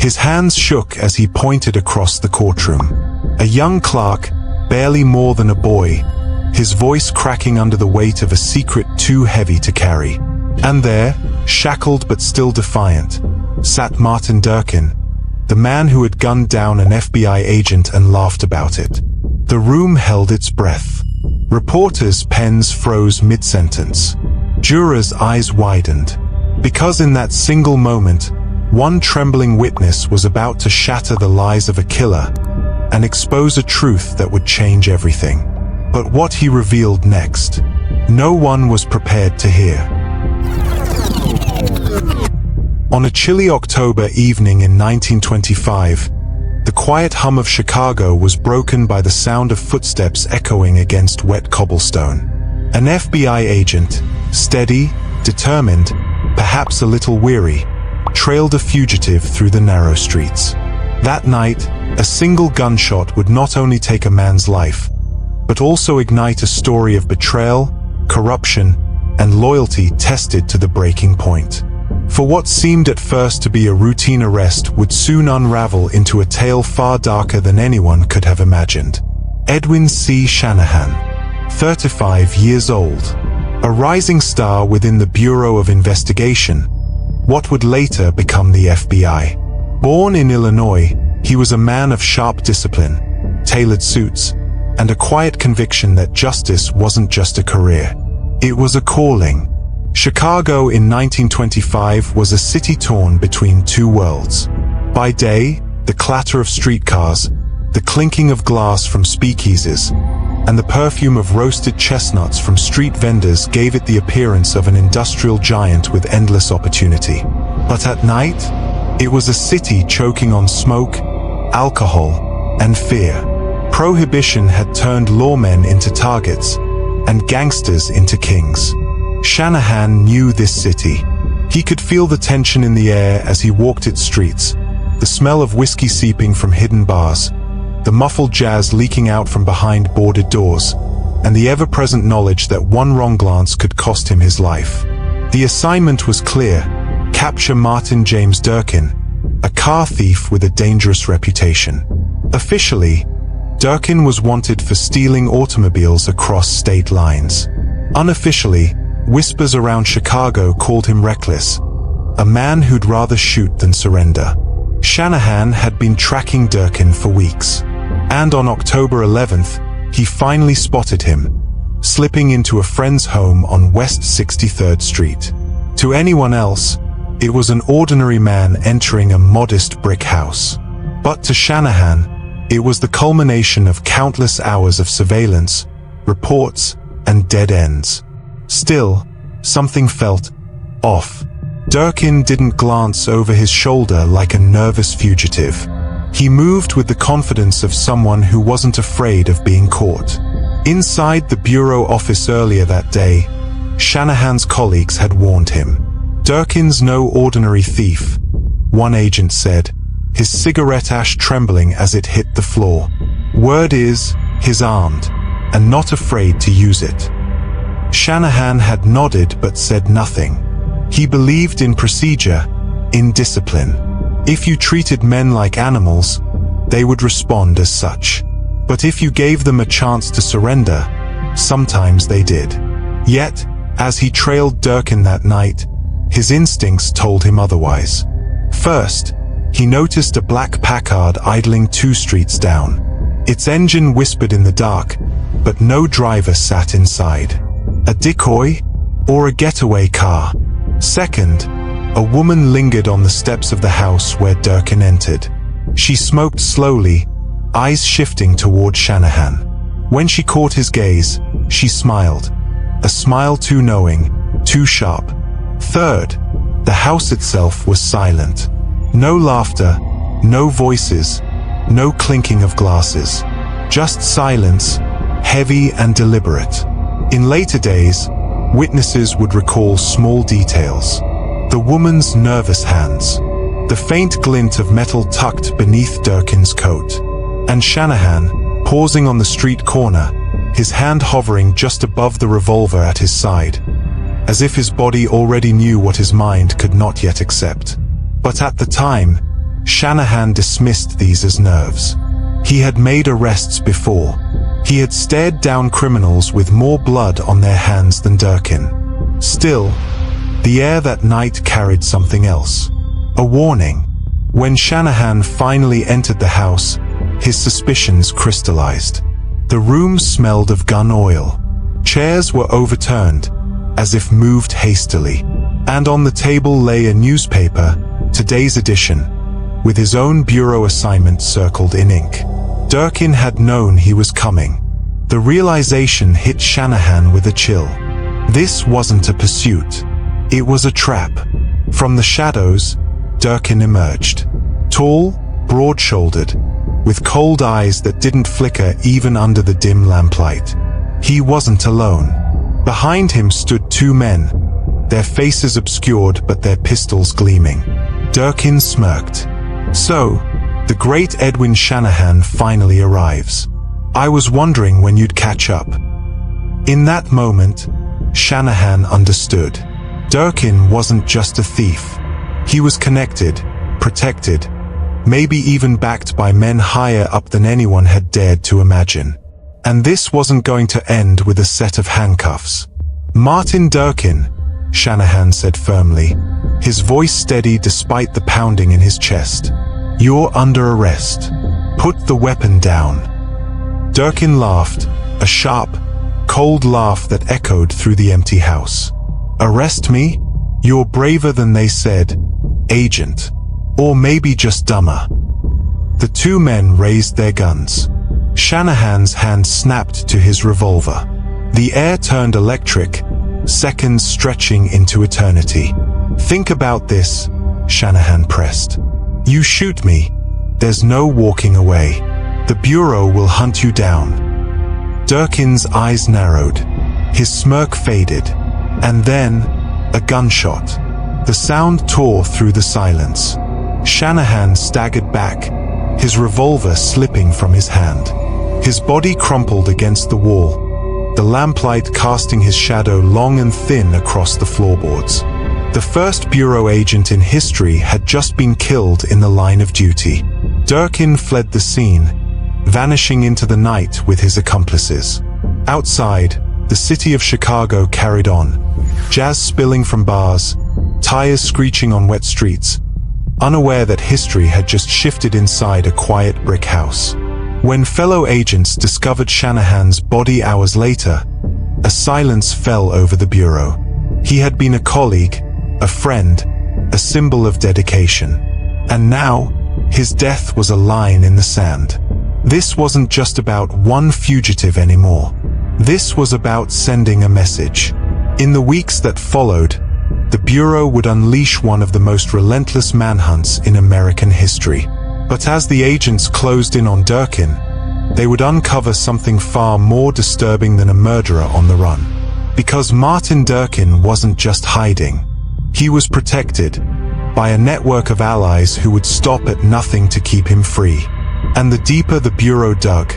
His hands shook as he pointed across the courtroom. A young clerk, barely more than a boy, his voice cracking under the weight of a secret too heavy to carry. And there, shackled but still defiant, sat Martin Durkin, the man who had gunned down an FBI agent and laughed about it. The room held its breath. Reporters' pens froze mid-sentence. Jurors' eyes widened. Because in that single moment, one trembling witness was about to shatter the lies of a killer and expose a truth that would change everything. But what he revealed next, no one was prepared to hear. On a chilly October evening in 1925, the quiet hum of Chicago was broken by the sound of footsteps echoing against wet cobblestone. An FBI agent, steady, determined, perhaps a little weary, trailed a fugitive through the narrow streets. That night, a single gunshot would not only take a man's life, but also ignite a story of betrayal, corruption, and loyalty tested to the breaking point. For what seemed at first to be a routine arrest would soon unravel into a tale far darker than anyone could have imagined. Edwin C. Shanahan, 35 years old, a rising star within the Bureau of Investigation, what would later become the FBI. Born in Illinois, he was a man of sharp discipline, tailored suits, and a quiet conviction that justice wasn't just a career. It was a calling. Chicago in 1925 was a city torn between two worlds. By day, the clatter of streetcars, the clinking of glass from speakeasies, and the perfume of roasted chestnuts from street vendors gave it the appearance of an industrial giant with endless opportunity. But at night, it was a city choking on smoke, alcohol, and fear. Prohibition had turned lawmen into targets, and gangsters into kings. Shanahan knew this city. He could feel the tension in the air as he walked its streets, the smell of whiskey seeping from hidden bars, the muffled jazz leaking out from behind boarded doors, and the ever-present knowledge that one wrong glance could cost him his life. The assignment was clear: capture Martin James Durkin, a car thief with a dangerous reputation. Officially, Durkin was wanted for stealing automobiles across state lines. Unofficially, whispers around Chicago called him reckless, a man who'd rather shoot than surrender. Shanahan had been tracking Durkin for weeks, and on October 11th, he finally spotted him, slipping into a friend's home on West 63rd Street. To anyone else, it was an ordinary man entering a modest brick house. But to Shanahan, it was the culmination of countless hours of surveillance, reports, and dead ends. Still, something felt off. Durkin didn't glance over his shoulder like a nervous fugitive. He moved with the confidence of someone who wasn't afraid of being caught. Inside the bureau office earlier that day, Shanahan's colleagues had warned him. Durkin's no ordinary thief, one agent said, his cigarette ash trembling as it hit the floor. Word is, he's armed, and not afraid to use it. Shanahan had nodded but said nothing. He believed in procedure, in discipline. If you treated men like animals, they would respond as such. But if you gave them a chance to surrender, sometimes they did. Yet, as he trailed Durkin that night, his instincts told him otherwise. First, he noticed a black Packard idling 2 streets down. Its engine whispered in the dark, but no driver sat inside. A decoy? Or a getaway car? Second, a woman lingered on the steps of the house where Durkin entered. She smoked slowly, eyes shifting toward Shanahan. When she caught his gaze, she smiled. A smile too knowing, too sharp. Third, the house itself was silent. No laughter, no voices, no clinking of glasses. Just silence, heavy and deliberate. In later days, witnesses would recall small details. The woman's nervous hands, the faint glint of metal tucked beneath Durkin's coat, and Shanahan, pausing on the street corner, his hand hovering just above the revolver at his side, as if his body already knew what his mind could not yet accept. But at the time, Shanahan dismissed these as nerves. He had made arrests before. He had stared down criminals with more blood on their hands than Durkin. Still, the air that night carried something else. A warning. When Shanahan finally entered the house, his suspicions crystallized. The room smelled of gun oil. Chairs were overturned, as if moved hastily. And on the table lay a newspaper, today's edition, with his own bureau assignment circled in ink. Durkin had known he was coming. The realization hit Shanahan with a chill. This wasn't a pursuit. It was a trap. From the shadows, Durkin emerged. Tall, broad-shouldered, with cold eyes that didn't flicker even under the dim lamplight. He wasn't alone. Behind him stood two men, their faces obscured but their pistols gleaming. Durkin smirked. "So, the great Edwin Shanahan finally arrives. I was wondering when you'd catch up." In that moment, Shanahan understood. Durkin wasn't just a thief. He was connected, protected, maybe even backed by men higher up than anyone had dared to imagine. And this wasn't going to end with a set of handcuffs. "Martin Durkin," Shanahan said firmly, his voice steady despite the pounding in his chest. "You're under arrest. Put the weapon down." Durkin laughed, a sharp, cold laugh that echoed through the empty house. "Arrest me? You're braver than they said, Agent. Or maybe just dumber." The two men raised their guns. Shanahan's hand snapped to his revolver. The air turned electric, seconds stretching into eternity. "Think about this," Shanahan pressed. "You shoot me, there's no walking away. The Bureau will hunt you down." Durkin's eyes narrowed. His smirk faded. And then, a gunshot. The sound tore through the silence. Shanahan staggered back, his revolver slipping from his hand. His body crumpled against the wall, the lamplight casting his shadow long and thin across the floorboards. The first Bureau agent in history had just been killed in the line of duty. Durkin fled the scene, vanishing into the night with his accomplices. Outside, the city of Chicago carried on, jazz spilling from bars, tires screeching on wet streets, unaware that history had just shifted inside a quiet brick house. When fellow agents discovered Shanahan's body hours later, a silence fell over the Bureau. He had been a colleague, a friend, a symbol of dedication. And now, his death was a line in the sand. This wasn't just about one fugitive anymore. This was about sending a message. In the weeks that followed, the Bureau would unleash one of the most relentless manhunts in American history. But as the agents closed in on Durkin, they would uncover something far more disturbing than a murderer on the run. Because Martin Durkin wasn't just hiding. He was protected by a network of allies who would stop at nothing to keep him free. And the deeper the Bureau dug,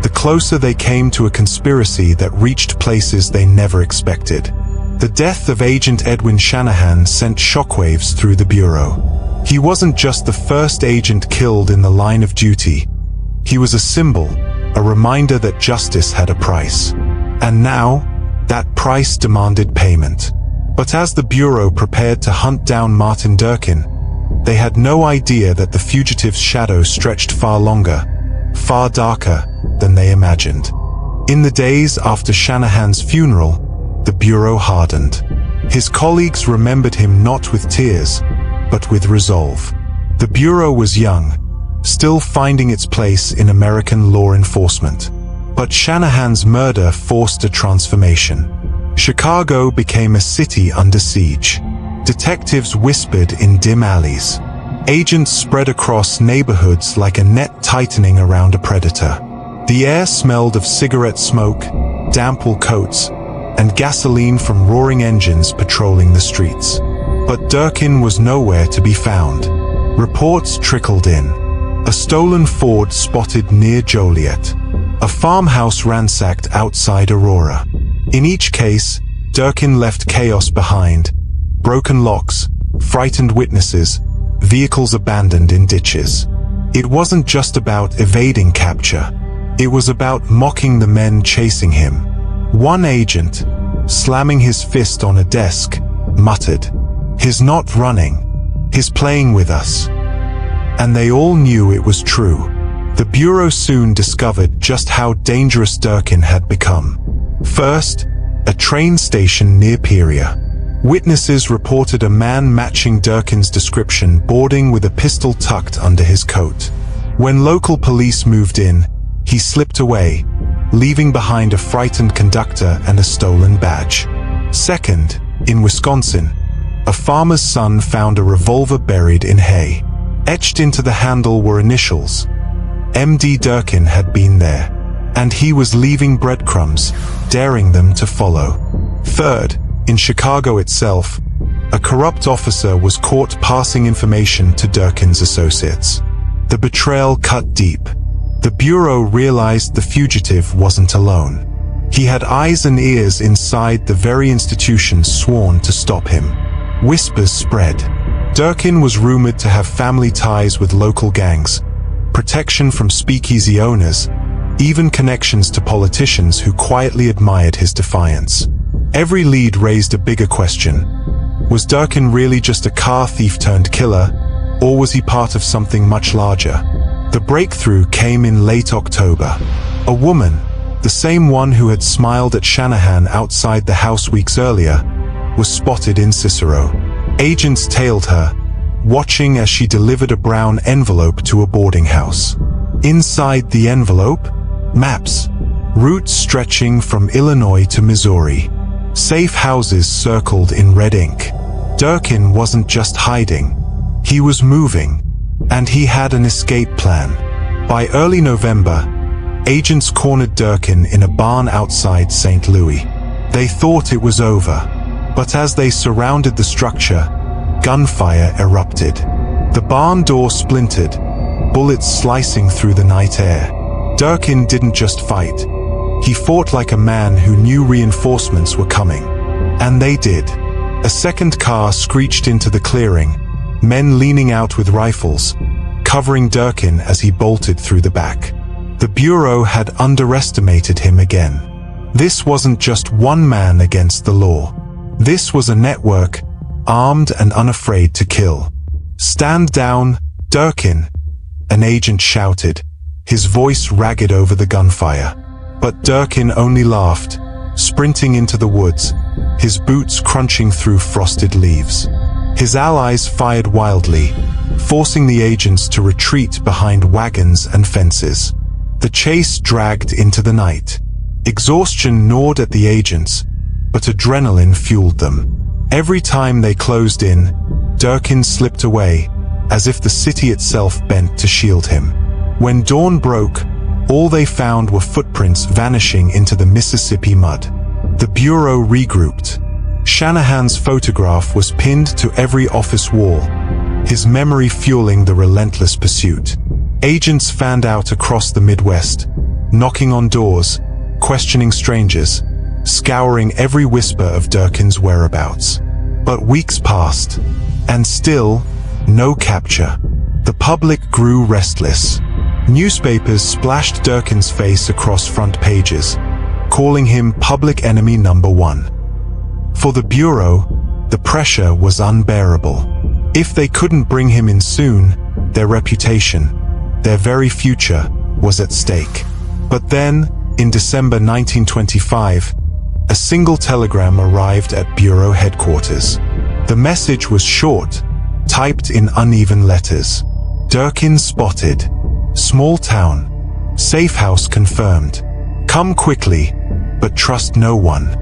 the closer they came to a conspiracy that reached places they never expected. The death of Agent Edwin Shanahan sent shockwaves through the Bureau. He wasn't just the first agent killed in the line of duty. He was a symbol, a reminder that justice had a price. And now, that price demanded payment. But as the Bureau prepared to hunt down Martin Durkin, they had no idea that the fugitive's shadow stretched far longer, far darker than they imagined. In the days after Shanahan's funeral, the Bureau hardened. His colleagues remembered him not with tears, but with resolve. The Bureau was young, still finding its place in American law enforcement. But Shanahan's murder forced a transformation. Chicago became a city under siege. Detectives whispered in dim alleys. Agents spread across neighborhoods like a net tightening around a predator. The air smelled of cigarette smoke, damp wool coats, and gasoline from roaring engines patrolling the streets. But Durkin was nowhere to be found. Reports trickled in. A stolen Ford spotted near Joliet. A farmhouse ransacked outside Aurora. In each case, Durkin left chaos behind. Broken locks, frightened witnesses, vehicles abandoned in ditches. It wasn't just about evading capture. It was about mocking the men chasing him. One agent, slamming his fist on a desk, muttered, "He's not running. He's playing with us." And they all knew it was true. The Bureau soon discovered just how dangerous Durkin had become. First, a train station near Peoria. Witnesses reported a man matching Durkin's description boarding with a pistol tucked under his coat. When local police moved in, he slipped away, leaving behind a frightened conductor and a stolen badge. Second, in Wisconsin, a farmer's son found a revolver buried in hay. Etched into the handle were initials. MD Durkin had been there, and he was leaving breadcrumbs, daring them to follow. Third, in Chicago itself, a corrupt officer was caught passing information to Durkin's associates. The betrayal cut deep. The Bureau realized the fugitive wasn't alone. He had eyes and ears inside the very institutions sworn to stop him. Whispers spread. Durkin was rumored to have family ties with local gangs, protection from speakeasy owners, even connections to politicians who quietly admired his defiance. Every lead raised a bigger question. Was Durkin really just a car thief turned killer, or was he part of something much larger? The breakthrough came in late October. A woman, the same one who had smiled at Shanahan outside the house weeks earlier, was spotted in Cicero. Agents tailed her, watching as she delivered a brown envelope to a boarding house. Inside the envelope, maps, routes stretching from Illinois to Missouri. Safe houses circled in red ink. Durkin wasn't just hiding. He was moving, and he had an escape plan. By early November, agents cornered Durkin in a barn outside St. Louis. They thought it was over, but as they surrounded the structure, gunfire erupted. The barn door splintered, bullets slicing through the night air. Durkin didn't just fight. He fought like a man who knew reinforcements were coming. And they did. A second car screeched into the clearing, men leaning out with rifles, covering Durkin as he bolted through the back. The Bureau had underestimated him again. This wasn't just one man against the law. This was a network, armed and unafraid to kill. "Stand down, Durkin," an agent shouted, his voice ragged over the gunfire. But Durkin only laughed, sprinting into the woods, his boots crunching through frosted leaves. His allies fired wildly, forcing the agents to retreat behind wagons and fences. The chase dragged into the night. Exhaustion gnawed at the agents, but adrenaline fueled them. Every time they closed in, Durkin slipped away, as if the city itself bent to shield him. When dawn broke, all they found were footprints vanishing into the Mississippi mud. The Bureau regrouped. Shanahan's photograph was pinned to every office wall, his memory fueling the relentless pursuit. Agents fanned out across the Midwest, knocking on doors, questioning strangers, scouring every whisper of Durkin's whereabouts. But weeks passed, and still, no capture. The public grew restless. Newspapers splashed Durkin's face across front pages, calling him public enemy number one. For the Bureau, the pressure was unbearable. If they couldn't bring him in soon, their reputation, their very future, was at stake. But then, in December 1925, a single telegram arrived at Bureau headquarters. The message was short, typed in uneven letters. Durkin spotted. Small town. Safe house confirmed. Come quickly, but trust no one.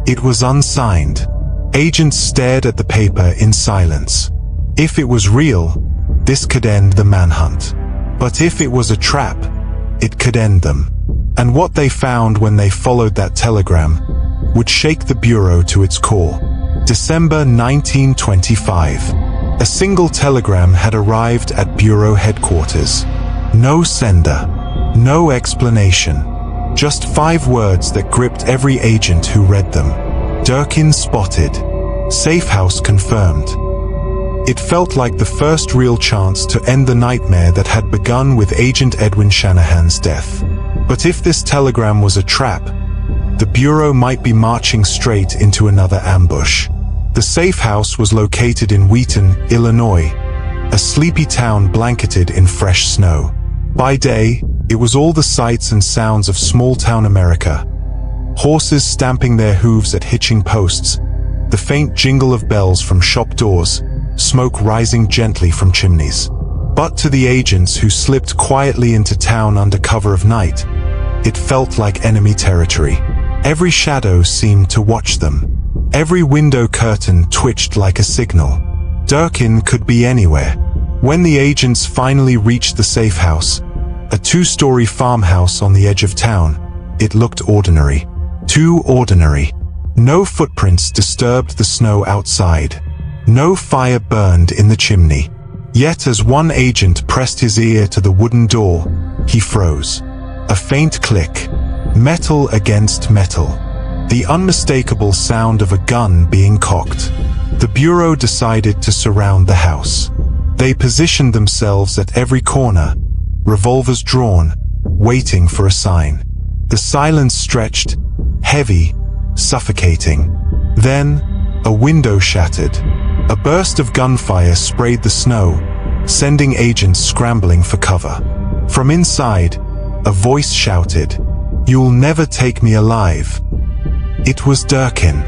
It was unsigned. Agents stared at the paper in silence. If it was real, this could end the manhunt. But if it was a trap, it could end them. And what they found when they followed that telegram would shake the Bureau to its core. December 1925. A single telegram had arrived at Bureau headquarters. No sender, no explanation. Just 5 words that gripped every agent who read them. Durkin spotted. Safe house confirmed. It felt like the first real chance to end the nightmare that had begun with Agent Edwin Shanahan's death. But if this telegram was a trap, the Bureau might be marching straight into another ambush. The safe house was located in Wheaton, Illinois, a sleepy town blanketed in fresh snow. By day, it was all the sights and sounds of small-town America. Horses stamping their hooves at hitching posts, the faint jingle of bells from shop doors, smoke rising gently from chimneys. But to the agents who slipped quietly into town under cover of night, it felt like enemy territory. Every shadow seemed to watch them. Every window curtain twitched like a signal. Durkin could be anywhere. When the agents finally reached the safe house, a two-story farmhouse on the edge of town, it looked ordinary. Too ordinary. No footprints disturbed the snow outside. No fire burned in the chimney. Yet as one agent pressed his ear to the wooden door, he froze. A faint click. Metal against metal. The unmistakable sound of a gun being cocked. The Bureau decided to surround the house. They positioned themselves at every corner, revolvers drawn, waiting for a sign. The silence stretched, heavy, suffocating. Then, a window shattered. A burst of gunfire sprayed the snow, sending agents scrambling for cover. From inside, a voice shouted, "You'll never take me alive." It was Durkin.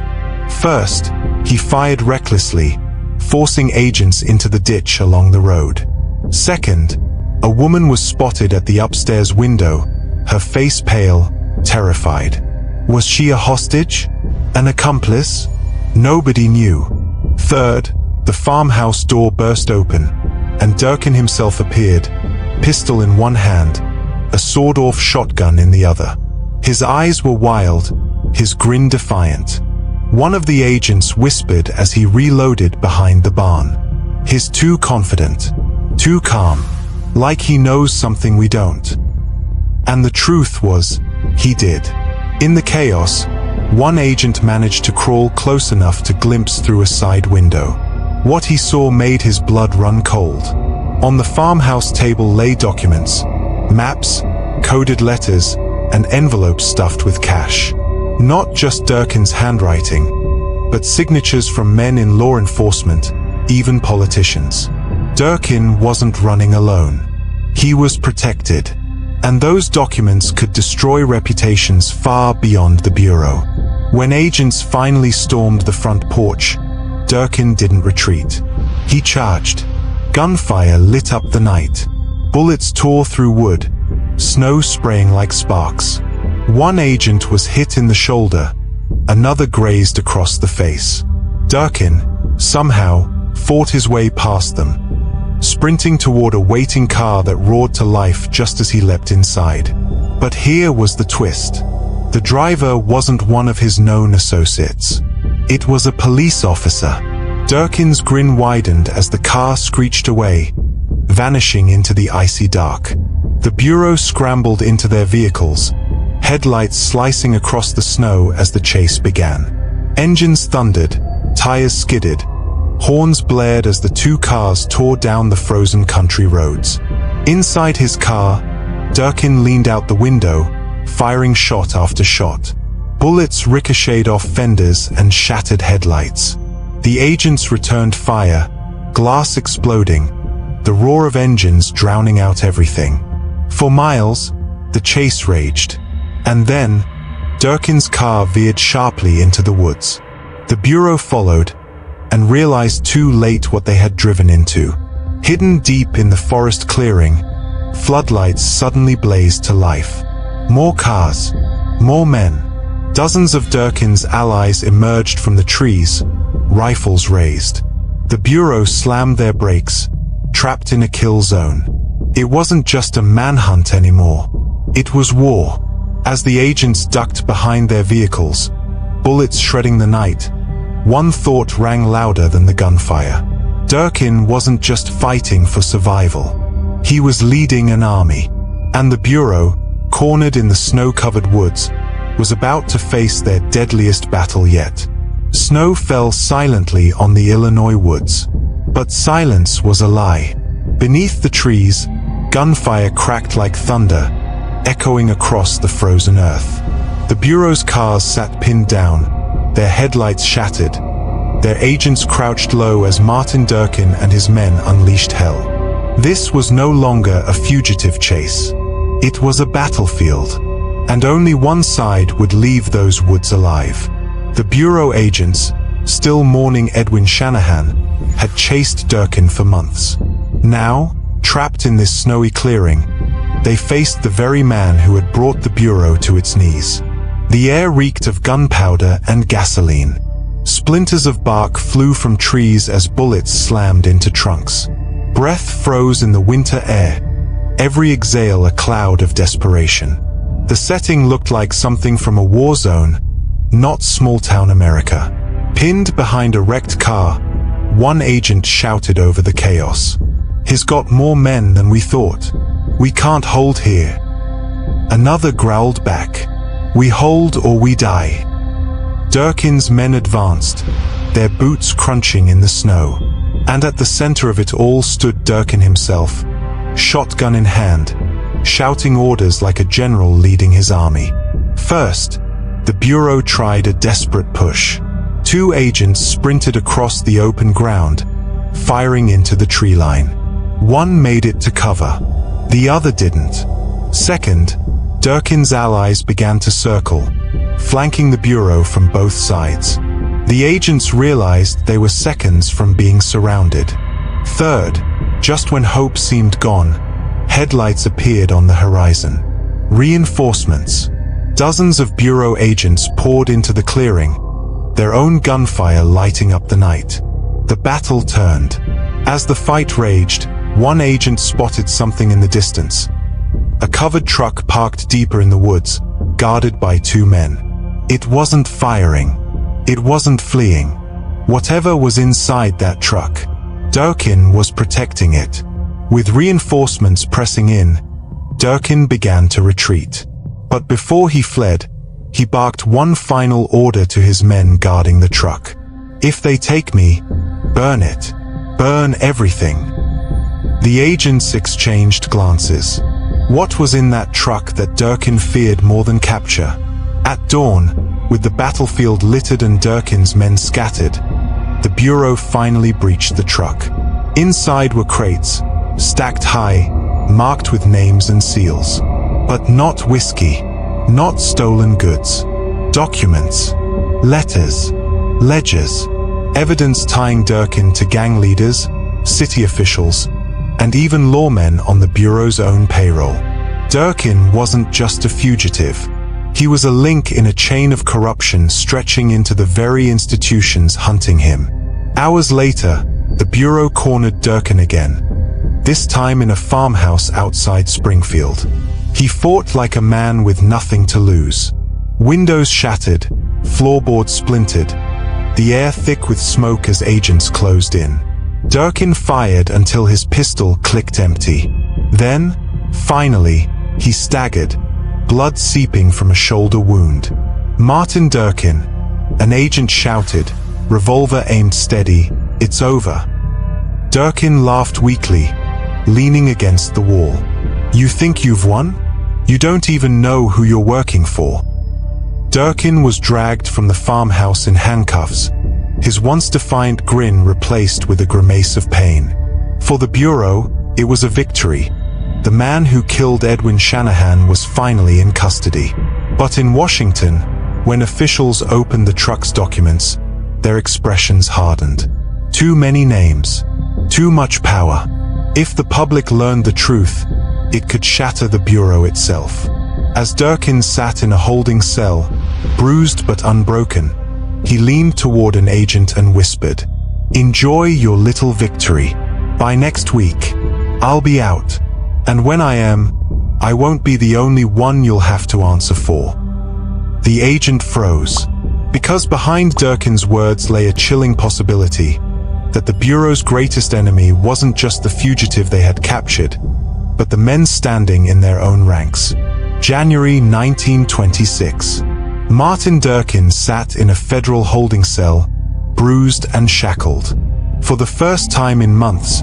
First, he fired recklessly, forcing agents into the ditch along the road. Second, a woman was spotted at the upstairs window, her face pale, terrified. Was she a hostage? An accomplice? Nobody knew. Third, the farmhouse door burst open, and Durkin himself appeared, pistol in one hand, a sawed-off shotgun in the other. His eyes were wild, his grin defiant. One of the agents whispered as he reloaded behind the barn. He's too confident, too calm, like he knows something we don't. And the truth was, he did. In the chaos, one agent managed to crawl close enough to glimpse through a side window. What he saw made his blood run cold. On the farmhouse table lay documents, maps, coded letters, and envelopes stuffed with cash. Not just Durkin's handwriting, but signatures from men in law enforcement, even politicians. Durkin wasn't running alone. He was protected. And those documents could destroy reputations far beyond the Bureau. When agents finally stormed the front porch, Durkin didn't retreat. He charged. Gunfire lit up the night. Bullets tore through wood, snow spraying like sparks. One agent was hit in the shoulder, another grazed across the face. Durkin, somehow, fought his way past them, sprinting toward a waiting car that roared to life just as he leapt inside. But here was the twist. The driver wasn't one of his known associates. It was a police officer. Durkin's grin widened as the car screeched away, vanishing into the icy dark. The Bureau scrambled into their vehicles, headlights slicing across the snow as the chase began. Engines thundered, tires skidded, horns blared as the two cars tore down the frozen country roads. Inside his car, Durkin leaned out the window, firing shot after shot. Bullets ricocheted off fenders and shattered headlights. The agents returned fire, glass exploding, the roar of engines drowning out everything. For miles, the chase raged. And then, Durkin's car veered sharply into the woods. The Bureau followed, and realized too late what they had driven into. Hidden deep in the forest clearing, floodlights suddenly blazed to life. More cars, more men. Dozens of Durkin's allies emerged from the trees, rifles raised. The Bureau slammed their brakes, trapped in a kill zone. It wasn't just a manhunt anymore. It was war. As the agents ducked behind their vehicles, bullets shredding the night, one thought rang louder than the gunfire. Durkin wasn't just fighting for survival. He was leading an army. And the Bureau, cornered in the snow-covered woods, was about to face their deadliest battle yet. Snow fell silently on the Illinois woods. But silence was a lie. Beneath the trees, gunfire cracked like thunder, echoing across the frozen earth. The Bureau's cars sat pinned down, their headlights shattered. Their agents crouched low as Martin Durkin and his men unleashed hell. This was no longer a fugitive chase. It was a battlefield, and only one side would leave those woods alive. The Bureau agents, still mourning Edwin Shanahan, had chased Durkin for months. Now, trapped in this snowy clearing, they faced the very man who had brought the Bureau to its knees. The air reeked of gunpowder and gasoline. Splinters of bark flew from trees as bullets slammed into trunks. Breath froze in the winter air, every exhale a cloud of desperation. The setting looked like something from a war zone, not small-town America. Pinned behind a wrecked car, one agent shouted over the chaos. "He's got more men than we thought. We can't hold here." Another growled back, "We hold or we die." Durkin's men advanced, their boots crunching in the snow. And at the center of it all stood Durkin himself, shotgun in hand, shouting orders like a general leading his army. First, the Bureau tried a desperate push. 2 agents sprinted across the open ground, firing into the tree line. One made it to cover, the other didn't. Second, Durkin's allies began to circle, flanking the Bureau from both sides. The agents realized they were seconds from being surrounded. Third, just when hope seemed gone, headlights appeared on the horizon. Reinforcements. Dozens of Bureau agents poured into the clearing, their own gunfire lighting up the night. The battle turned. As the fight raged, one agent spotted something in the distance. A covered truck parked deeper in the woods, guarded by 2 men. It wasn't firing. It wasn't fleeing. Whatever was inside that truck, Durkin was protecting it. With reinforcements pressing in, Durkin began to retreat. But before he fled, he barked one final order to his men guarding the truck. "If they take me, burn it. Burn everything." The agents exchanged glances. What was in that truck that Durkin feared more than capture? At dawn, with the battlefield littered and Durkin's men scattered, the Bureau finally breached the truck. Inside were crates, stacked high, marked with names and seals. But not whiskey, not stolen goods. Documents, letters, ledgers, evidence tying Durkin to gang leaders, city officials, and even lawmen on the Bureau's own payroll. Durkin wasn't just a fugitive. He was a link in a chain of corruption stretching into the very institutions hunting him. Hours later, the Bureau cornered Durkin again, this time in a farmhouse outside Springfield. He fought like a man with nothing to lose. Windows shattered, floorboards splintered, the air thick with smoke as agents closed in. Durkin fired until his pistol clicked empty. Then, finally, he staggered, blood seeping from a shoulder wound. "Martin Durkin," an agent shouted, revolver aimed steady, "It's over." Durkin laughed weakly, leaning against the wall. "You think you've won? You don't even know who you're working for." Durkin was dragged from the farmhouse in handcuffs, his once defiant grin replaced with a grimace of pain. For the Bureau, it was a victory. The man who killed Edwin Shanahan was finally in custody. But in Washington, when officials opened the truck's documents, their expressions hardened. Too many names. Too much power. If the public learned the truth, it could shatter the Bureau itself. As Durkin sat in a holding cell, bruised but unbroken, he leaned toward an agent and whispered, "Enjoy your little victory. By next week, I'll be out. And when I am, I won't be the only one you'll have to answer for." The agent froze, because behind Durkin's words lay a chilling possibility that the Bureau's greatest enemy wasn't just the fugitive they had captured, but the men standing in their own ranks. January 1926. Martin Durkin sat in a federal holding cell, bruised and shackled. For the first time in months,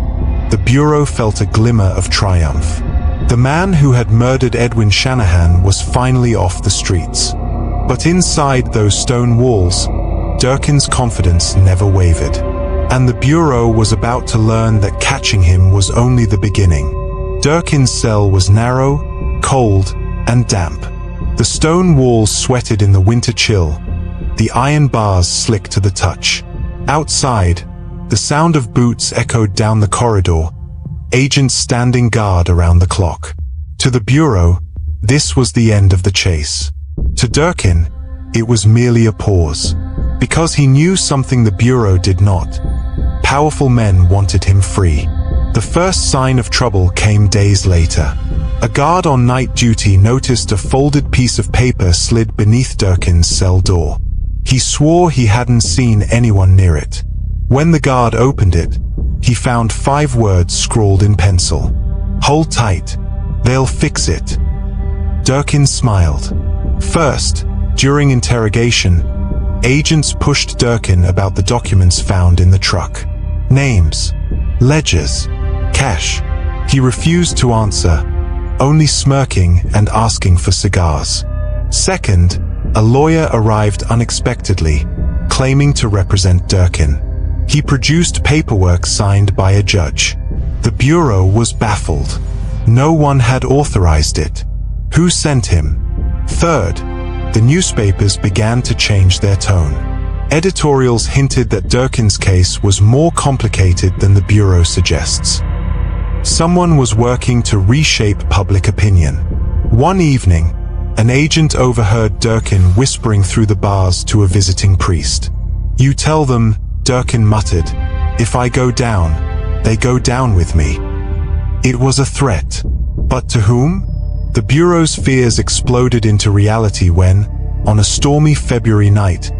the Bureau felt a glimmer of triumph. The man who had murdered Edwin Shanahan was finally off the streets. But inside those stone walls, Durkin's confidence never wavered. And the Bureau was about to learn that catching him was only the beginning. Durkin's cell was narrow, cold, and damp. The stone walls sweated in the winter chill, the iron bars slick to the touch. Outside, the sound of boots echoed down the corridor, agents standing guard around the clock. To the Bureau, this was the end of the chase. To Durkin, it was merely a pause. Because he knew something the Bureau did not. Powerful men wanted him free. The first sign of trouble came days later. A guard on night duty noticed a folded piece of paper slid beneath Durkin's cell door. He swore he hadn't seen anyone near it. When the guard opened it, he found 5 words scrawled in pencil. "Hold tight. They'll fix it." Durkin smiled. First, during interrogation, agents pushed Durkin about the documents found in the truck. Names, ledgers, cash. He refused to answer, only smirking and asking for cigars. Second, a lawyer arrived unexpectedly, claiming to represent Durkin. He produced paperwork signed by a judge. The Bureau was baffled. No one had authorized it. Who sent him? Third, the newspapers began to change their tone. Editorials hinted that Durkin's case was more complicated than the Bureau suggests. Someone was working to reshape public opinion. One evening, an agent overheard Durkin whispering through the bars to a visiting priest. "You tell them," Durkin muttered, "if I go down, they go down with me." It was a threat. But to whom? The Bureau's fears exploded into reality when, on a stormy February night,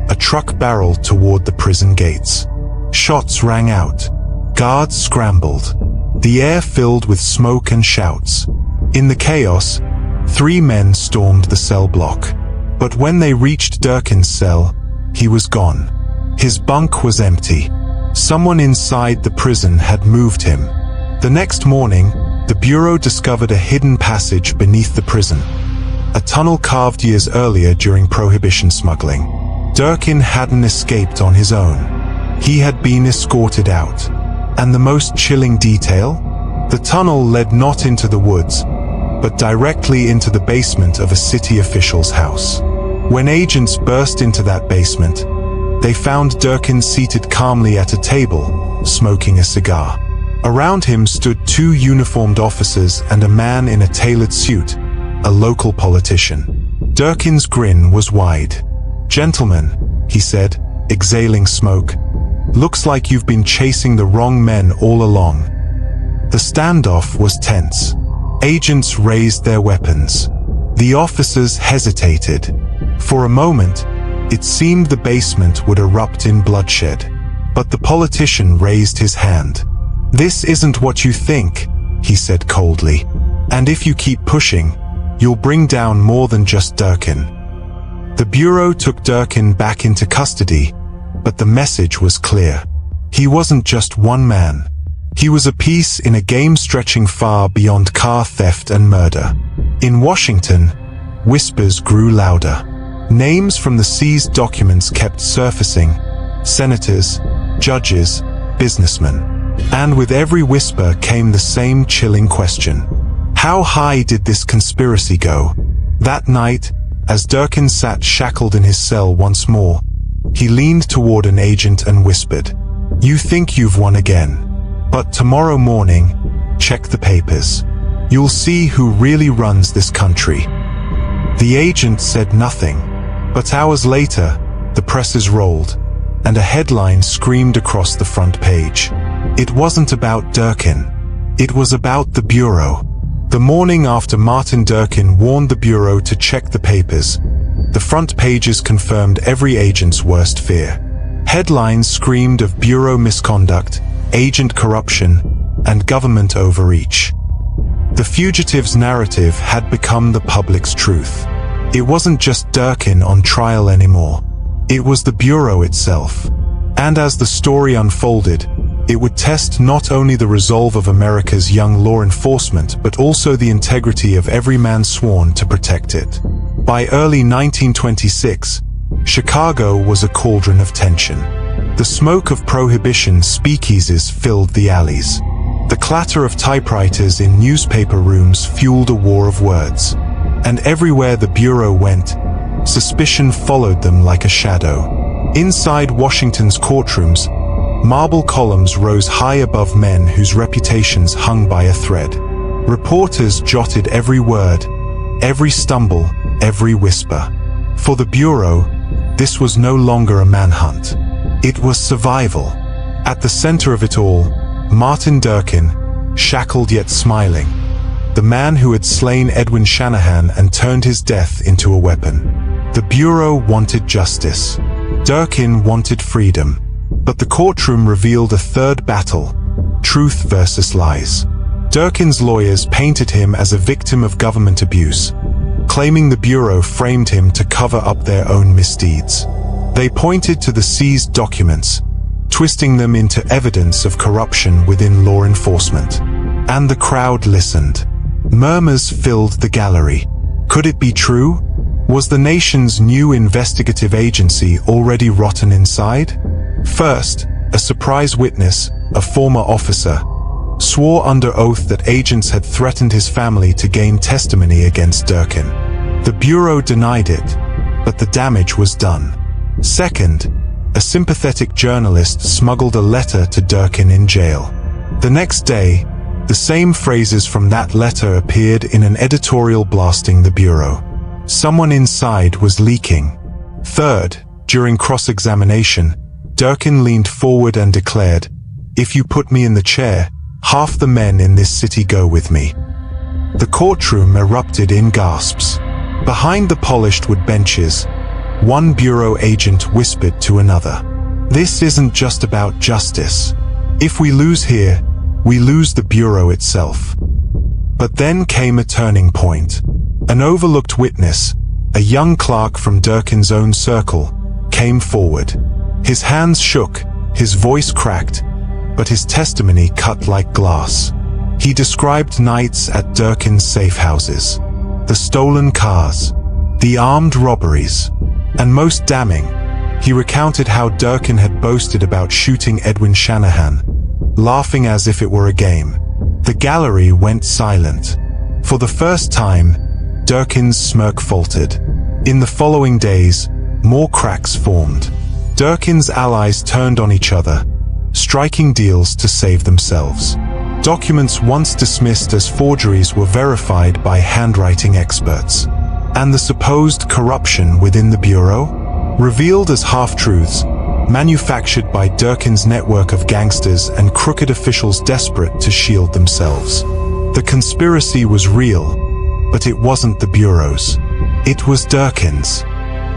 a truck barreled toward the prison gates. Shots rang out. Guards scrambled. The air filled with smoke and shouts. In the chaos, 3 men stormed the cell block. But when they reached Durkin's cell, he was gone. His bunk was empty. Someone inside the prison had moved him. The next morning, the Bureau discovered a hidden passage beneath the prison, a tunnel carved years earlier during prohibition smuggling. Durkin hadn't escaped on his own. He had been escorted out. And the most chilling detail? The tunnel led not into the woods, but directly into the basement of a city official's house. When agents burst into that basement, they found Durkin seated calmly at a table, smoking a cigar. Around him stood 2 uniformed officers and a man in a tailored suit, a local politician. Durkin's grin was wide. "Gentlemen," he said, exhaling smoke, "looks like you've been chasing the wrong men all along." The standoff was tense. Agents raised their weapons. The officers hesitated. For a moment, it seemed the basement would erupt in bloodshed. But the politician raised his hand. "This isn't what you think," he said coldly. "And if you keep pushing, you'll bring down more than just Durkin." The Bureau took Durkin back into custody, but the message was clear. He wasn't just one man. He was a piece in a game stretching far beyond car theft and murder. In Washington, whispers grew louder. Names from the seized documents kept surfacing: senators, judges, businessmen. And with every whisper came the same chilling question. How high did this conspiracy go? That night, as Durkin sat shackled in his cell once more, he leaned toward an agent and whispered, "You think you've won again. But tomorrow morning, check the papers. You'll see who really runs this country." The agent said nothing, but hours later, the presses rolled, and a headline screamed across the front page. It wasn't about Durkin. It was about the Bureau. The morning after Martin Durkin warned the Bureau to check the papers, the front pages confirmed every agent's worst fear. Headlines screamed of Bureau misconduct, agent corruption, and government overreach. The fugitive's narrative had become the public's truth. It wasn't just Durkin on trial anymore. It was the Bureau itself. And as the story unfolded, it would test not only the resolve of America's young law enforcement, but also the integrity of every man sworn to protect it. By early 1926, Chicago was a cauldron of tension. The smoke of prohibition speakeasies filled the alleys. The clatter of typewriters in newspaper rooms fueled a war of words. And everywhere the Bureau went, suspicion followed them like a shadow. Inside Washington's courtrooms, marble columns rose high above men whose reputations hung by a thread. Reporters jotted every word, every stumble, every whisper. For the Bureau, this was no longer a manhunt. It was survival. At the center of it all, Martin Durkin, shackled yet smiling, the man who had slain Edwin Shanahan and turned his death into a weapon. The Bureau wanted justice. Durkin wanted freedom. But the courtroom revealed a third battle: truth versus lies. Durkin's lawyers painted him as a victim of government abuse, claiming the Bureau framed him to cover up their own misdeeds. They pointed to the seized documents, twisting them into evidence of corruption within law enforcement. And the crowd listened. Murmurs filled the gallery. Could it be true? Was the nation's new investigative agency already rotten inside? First, a surprise witness, a former officer, swore under oath that agents had threatened his family to gain testimony against Durkin. The Bureau denied it, but the damage was done. Second, a sympathetic journalist smuggled a letter to Durkin in jail. The next day, the same phrases from that letter appeared in an editorial blasting the Bureau. Someone inside was leaking. Third, during cross-examination, Durkin leaned forward and declared, "If you put me in the chair, half the men in this city go with me." The courtroom erupted in gasps. Behind the polished wood benches, one Bureau agent whispered to another, "This isn't just about justice. If we lose here, we lose the Bureau itself." But then came a turning point. An overlooked witness, a young clerk from Durkin's own circle, came forward. His hands shook, his voice cracked, but his testimony cut like glass. He described nights at Durkin's safe houses, the stolen cars, the armed robberies, and most damning, he recounted how Durkin had boasted about shooting Edwin Shanahan, laughing as if it were a game. The gallery went silent. For the first time, Durkin's smirk faltered. In the following days, more cracks formed. Durkin's allies turned on each other, striking deals to save themselves. Documents once dismissed as forgeries were verified by handwriting experts. And the supposed corruption within the Bureau? Revealed as half-truths, manufactured by Durkin's network of gangsters and crooked officials desperate to shield themselves. The conspiracy was real, but it wasn't the Bureau's. It was Durkin's.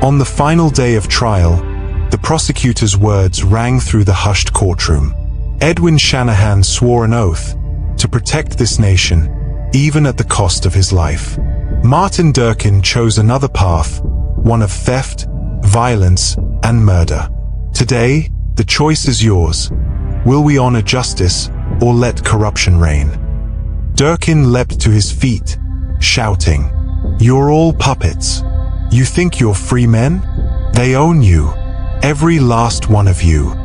On the final day of trial, the prosecutor's words rang through the hushed courtroom. Edwin Shanahan swore an oath to protect this nation, even at the cost of his life. Martin Durkin chose another path, one of theft, violence, and murder. Today, the choice is yours. Will we honor justice or let corruption reign? Durkin leapt to his feet, shouting, "You're all puppets. You think you're free men? They own you. Every last one of you."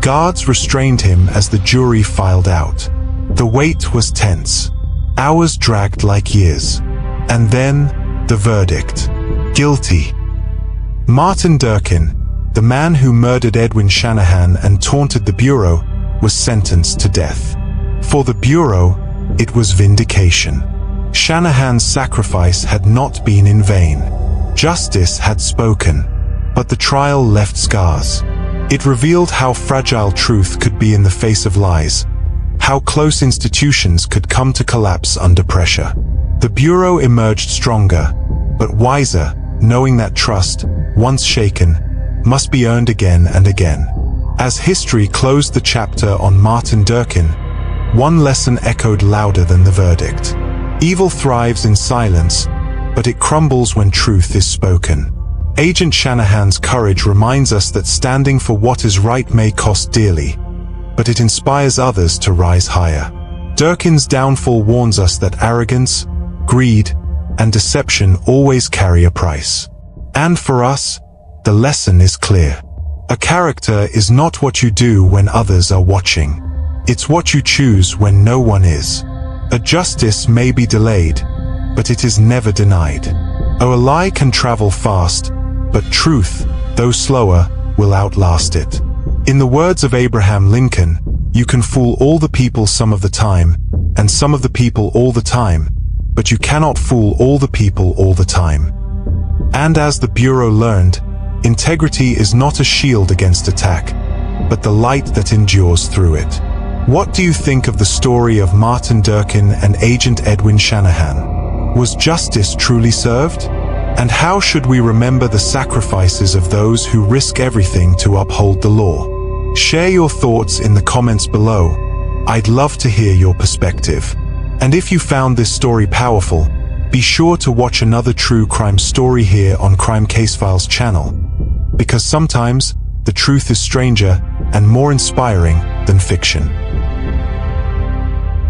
Guards restrained him as the jury filed out. The wait was tense. Hours dragged like years. And then, the verdict. Guilty. Martin Durkin, the man who murdered Edwin Shanahan and taunted the Bureau, was sentenced to death. For the Bureau, it was vindication. Shanahan's sacrifice had not been in vain. Justice had spoken. But the trial left scars. It revealed how fragile truth could be in the face of lies, how close institutions could come to collapse under pressure. The Bureau emerged stronger, but wiser, knowing that trust, once shaken, must be earned again and again. As history closed the chapter on Martin Durkin, one lesson echoed louder than the verdict. Evil thrives in silence, but it crumbles when truth is spoken. Agent Shanahan's courage reminds us that standing for what is right may cost dearly, but it inspires others to rise higher. Durkin's downfall warns us that arrogance, greed, and deception always carry a price. And for us, the lesson is clear. A character is not what you do when others are watching. It's what you choose when no one is. A justice may be delayed, but it is never denied. A lie can travel fast, but truth, though slower, will outlast it. In the words of Abraham Lincoln, you can fool all the people some of the time, and some of the people all the time, but you cannot fool all the people all the time. And as the Bureau learned, integrity is not a shield against attack, but the light that endures through it. What do you think of the story of Martin Durkin and Agent Edwin Shanahan? Was justice truly served? And how should we remember the sacrifices of those who risk everything to uphold the law? Share your thoughts in the comments below. I'd love to hear your perspective. And if you found this story powerful, be sure to watch another true crime story here on Crime Case Files channel. Because sometimes, the truth is stranger and more inspiring than fiction.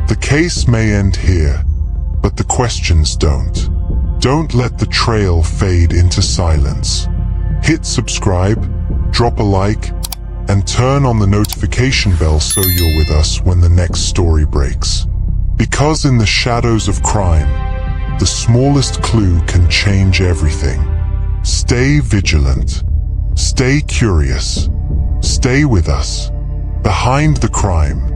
The case may end here, but the questions don't. Don't let the trail fade into silence. Hit subscribe, drop a like, and turn on the notification bell so you're with us when the next story breaks. Because in the shadows of crime, the smallest clue can change everything. Stay vigilant. Stay curious. Stay with us. Behind the crime.